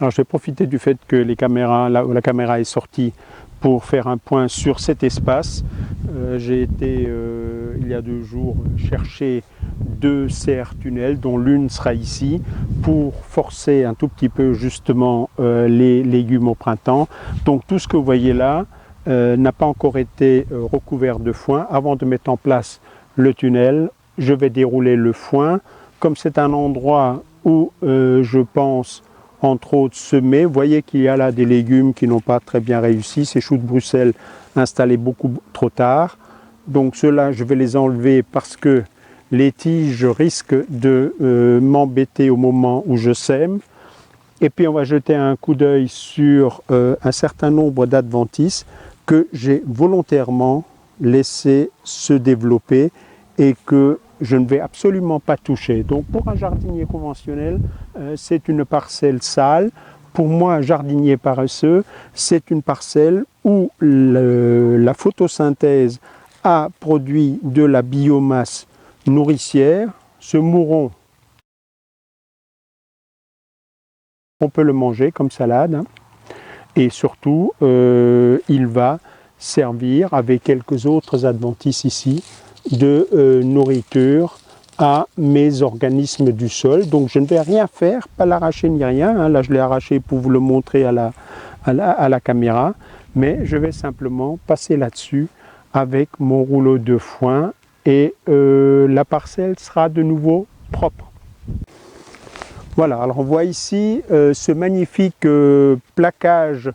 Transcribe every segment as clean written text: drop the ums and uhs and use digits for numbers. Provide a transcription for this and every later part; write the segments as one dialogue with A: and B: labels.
A: Alors je vais profiter du fait que la caméra est sortie pour faire un point sur cet espace. J'ai été il y a 2 jours chercher 2 serres tunnels dont l'une sera ici pour forcer un tout petit peu justement les légumes au printemps. Donc tout ce que vous voyez là n'a pas encore été recouvert de foin. Avant de mettre en place le tunnel, je vais dérouler le foin. Comme c'est un endroit où je pense entre autres semer, vous voyez qu'il y a là des légumes qui n'ont pas très bien réussi, ces choux de Bruxelles installés beaucoup trop tard. Donc ceux-là, je vais les enlever parce que les tiges risquent de m'embêter au moment où je sème. Et puis on va jeter un coup d'œil sur un certain nombre d'adventices que j'ai volontairement laissé se développer et que je ne vais absolument pas toucher. Donc pour un jardinier conventionnel, c'est une parcelle sale. Pour moi, un jardinier paresseux, c'est une parcelle où la photosynthèse a produit de la biomasse nourricière. Ce mouron, on peut le manger comme salade, hein. Et surtout, il va servir avec quelques autres adventices ici de nourriture à mes organismes du sol. Donc je ne vais rien faire, pas l'arracher ni rien, hein. Là je l'ai arraché pour vous le montrer à la caméra, mais je vais simplement passer là-dessus avec mon rouleau de foin et la parcelle sera de nouveau propre. Voilà, alors on voit ici ce magnifique plaquage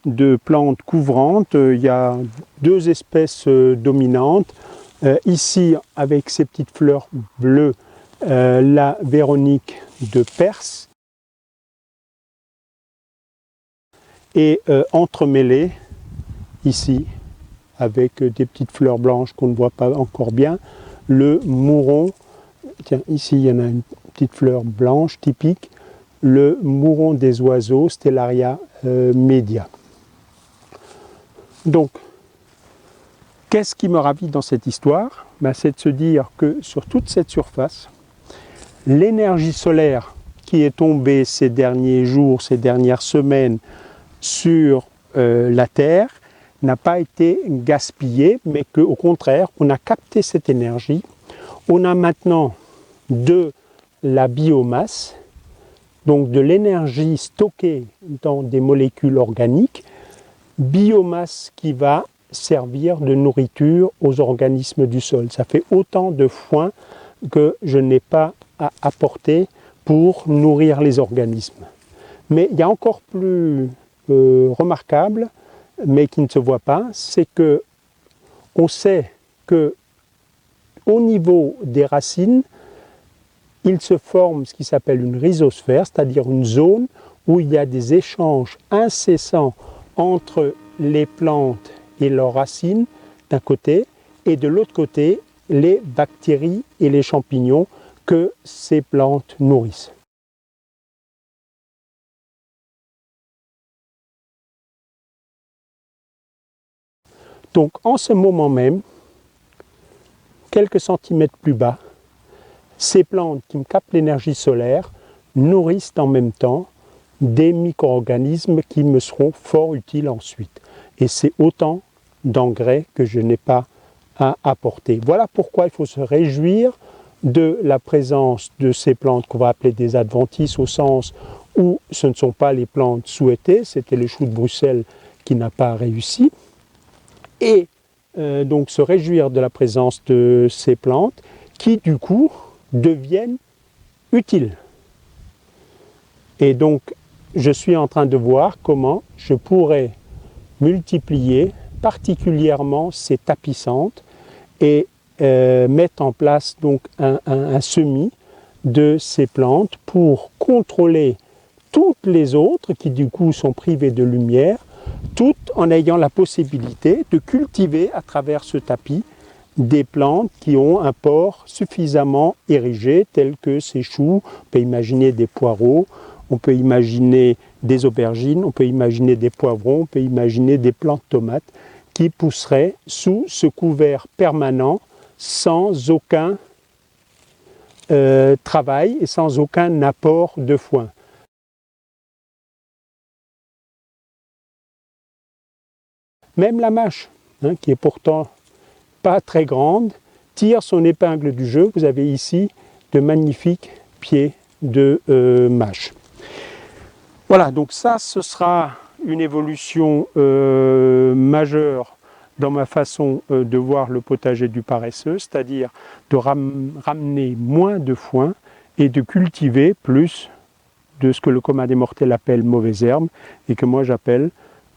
A: de plantes couvrantes. Il y a 2 espèces dominantes. Ici, avec ces petites fleurs bleues, la Véronique de Perse. Et entremêlées, ici, avec des petites fleurs blanches qu'on ne voit pas encore bien, le mouron. Tiens, ici, il y en a une petite fleur blanche typique, le mouron des oiseaux, Stellaria media. Donc, qu'est-ce qui me ravit dans cette histoire? C'est de se dire que sur toute cette surface, l'énergie solaire qui est tombée ces derniers jours, ces dernières semaines sur la Terre n'a pas été gaspillée, mais qu'au contraire, on a capté cette énergie. On a maintenant de la biomasse, donc de l'énergie stockée dans des molécules organiques, biomasse qui va servir de nourriture aux organismes du sol. Ça fait autant de foin que je n'ai pas à apporter pour nourrir les organismes. Mais il y a encore plus remarquable, mais qui ne se voit pas, c'est que on sait que au niveau des racines, il se forme ce qui s'appelle une rhizosphère, c'est-à-dire une zone où il y a des échanges incessants entre les plantes et leurs racines d'un côté, et de l'autre côté, les bactéries et les champignons que ces plantes nourrissent. Donc en ce moment même, quelques centimètres plus bas, ces plantes qui me captent l'énergie solaire nourrissent en même temps des micro-organismes qui me seront fort utiles ensuite. Et c'est autant d'engrais que je n'ai pas à apporter. Voilà pourquoi il faut se réjouir de la présence de ces plantes qu'on va appeler des adventices, au sens où ce ne sont pas les plantes souhaitées, c'était le chou de Bruxelles qui n'a pas réussi. Et donc se réjouir de la présence de ces plantes qui du coup deviennent utiles. Et donc je suis en train de voir comment je pourrais multiplier particulièrement ces tapissantes et mettre en place donc un semis de ces plantes pour contrôler toutes les autres qui du coup sont privées de lumière, tout en ayant la possibilité de cultiver à travers ce tapis des plantes qui ont un port suffisamment érigé, tels que ces choux. On peut imaginer des poireaux, on peut imaginer des aubergines, on peut imaginer des poivrons, on peut imaginer des plantes tomates qui pousseraient sous ce couvert permanent sans aucun travail et sans aucun apport de foin. Même la mâche, hein, qui est pourtant pas très grande, tire son épingle du jeu. Vous avez ici de magnifiques pieds de mâche. Voilà, donc ça, ce sera une évolution majeure dans ma façon de voir le potager du paresseux, c'est-à-dire de ramener moins de foin et de cultiver plus de ce que le commun des mortels appelle mauvaises herbes et que moi j'appelle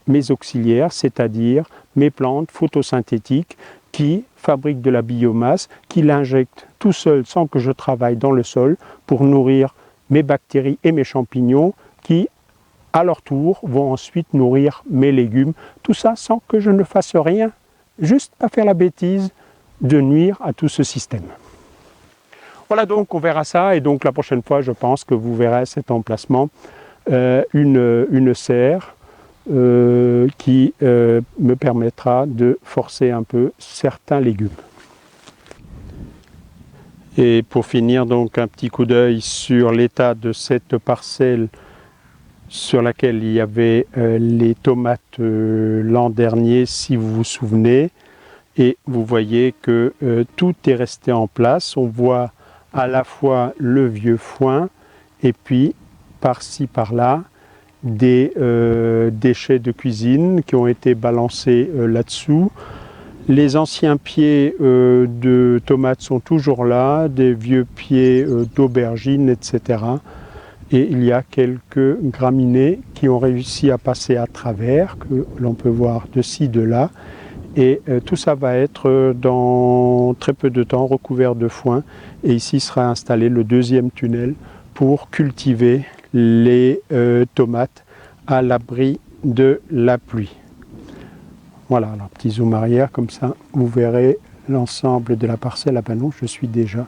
A: mes auxiliaires, c'est-à-dire mes plantes photosynthétiques qui fabriquent de la biomasse, qui l'injectent tout seul sans que je travaille dans le sol pour nourrir mes bactéries et mes champignons qui, à leur tour, vont ensuite nourrir mes légumes. Tout ça sans que je ne fasse rien, juste pas faire la bêtise de nuire à tout ce système. Voilà, donc on verra ça, et donc la prochaine fois je pense que vous verrez cet emplacement, une serre qui me permettra de forcer un peu certains légumes. Et pour finir, donc un petit coup d'œil sur l'état de cette parcelle sur laquelle il y avait les tomates l'an dernier, si vous vous souvenez, et vous voyez que tout est resté en place. On voit à la fois le vieux foin et puis par-ci par-là des déchets de cuisine qui ont été balancés là-dessous. Les anciens pieds de tomates sont toujours là, des vieux pieds d'aubergines, etc. Et il y a quelques graminées qui ont réussi à passer à travers, que l'on peut voir de ci, de là. Et tout ça va être dans très peu de temps recouvert de foin. Et ici sera installé le deuxième tunnel pour cultiver les tomates à l'abri de la pluie. Voilà, alors petit zoom arrière, comme ça vous verrez l'ensemble de la parcelle. Ah ben non, je suis déjà.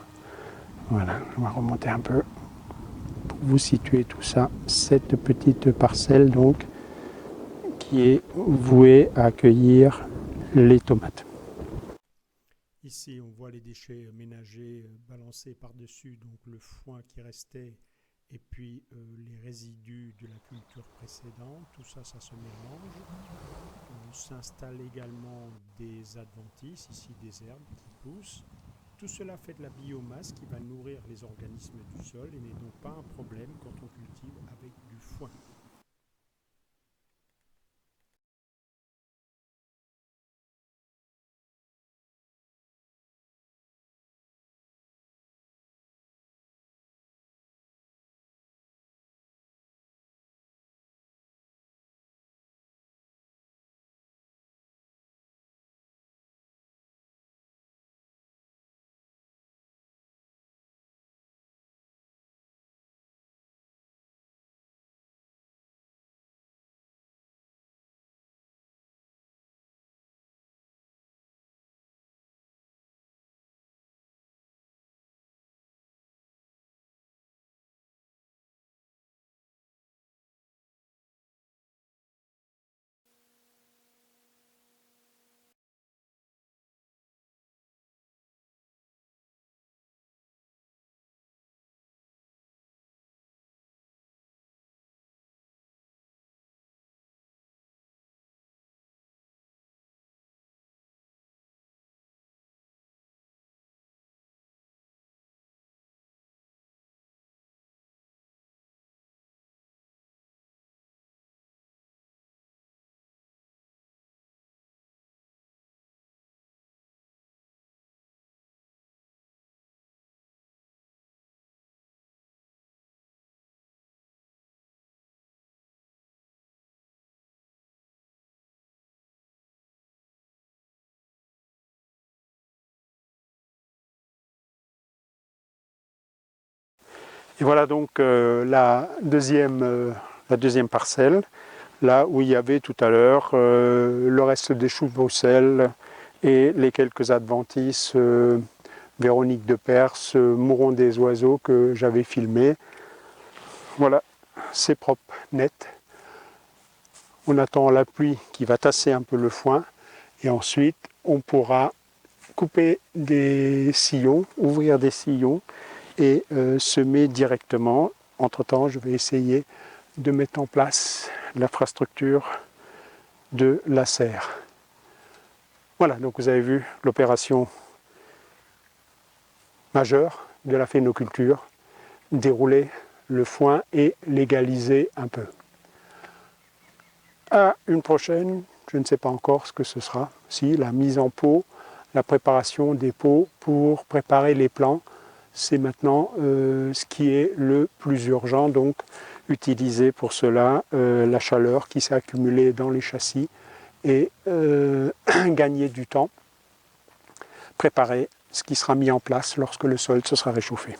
A: Voilà, on va remonter un peu pour vous situer tout ça. Cette petite parcelle donc qui est vouée à accueillir les tomates. Ici, on voit les déchets ménagers balancés par-dessus, donc le foin qui restait et puis les résidus de la culture précédente. Tout ça, ça se mélange. On s'installe également des adventices, ici des herbes qui poussent. Tout cela fait de la biomasse qui va nourrir les organismes du sol et n'est donc pas un problème quand on cultive avec du foin. Et voilà donc la deuxième parcelle, là où il y avait tout à l'heure le reste des choux de Bruxelles et les quelques adventices Véronique de Perse, Mouron des oiseaux que j'avais filmé. Voilà, c'est propre, net. On attend la pluie qui va tasser un peu le foin et ensuite on pourra couper des sillons, ouvrir des sillons et semer directement. Entre-temps, je vais essayer de mettre en place l'infrastructure de la serre. Voilà, donc vous avez vu l'opération majeure de la phénoculture, dérouler le foin et légaliser un peu. À une prochaine, je ne sais pas encore ce que ce sera, si la mise en pot, la préparation des pots pour préparer les plants, c'est maintenant ce qui est le plus urgent, donc utiliser pour cela la chaleur qui s'est accumulée dans les châssis et gagner du temps, préparer ce qui sera mis en place lorsque le sol se sera réchauffé.